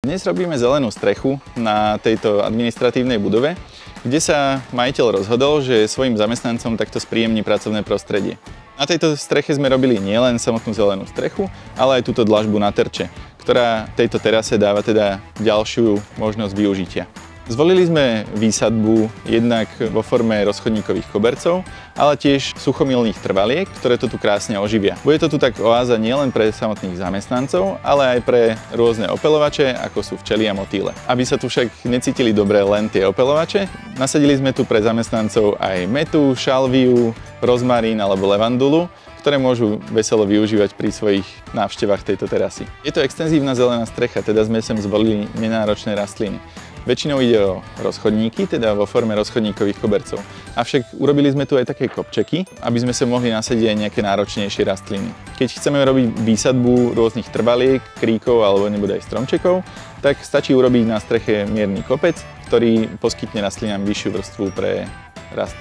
Dnes robíme zelenú strechu na tejto administratívnej budove, kde sa majiteľ rozhodol, že svojim zamestnancom takto spríjemní pracovné prostredie. Na tejto streche sme robili nielen samotnú zelenú strechu, ale aj túto dlažbu na terče, ktorá tejto terase dáva teda ďalšiu možnosť využitia. Zvolili sme výsadbu jednak vo forme rozchodníkových kobercov, ale tiež suchomilných trvaliek, ktoré to tu krásne oživia. Bude to tu tak oáza nielen pre samotných zamestnancov, ale aj pre rôzne opeľovače, ako sú včely a motýle. Aby sa tu však necítili dobre len tie opeľovače, nasadili sme tu pre zamestnancov aj metu, šalviu, rozmarín alebo levandulu, ktoré môžu veselo využívať pri svojich návštevách tejto terasy. Je to extenzívna zelená strecha, teda sme sem zvolili nenáročné rastliny. Väčšinou ide o rozchodníky, teda vo forme rozchodníkových kobercov. Avšak urobili sme tu aj také kopčeky, aby sme sa mohli nasadiť aj nejaké náročnejšie rastliny. Keď chceme robiť výsadbu rôznych trvaliek, kríkov alebo nebude aj stromčekov, tak stačí urobiť na streche mierny kopec, ktorý poskytne rastlinám vyššiu vrstvu pre rast.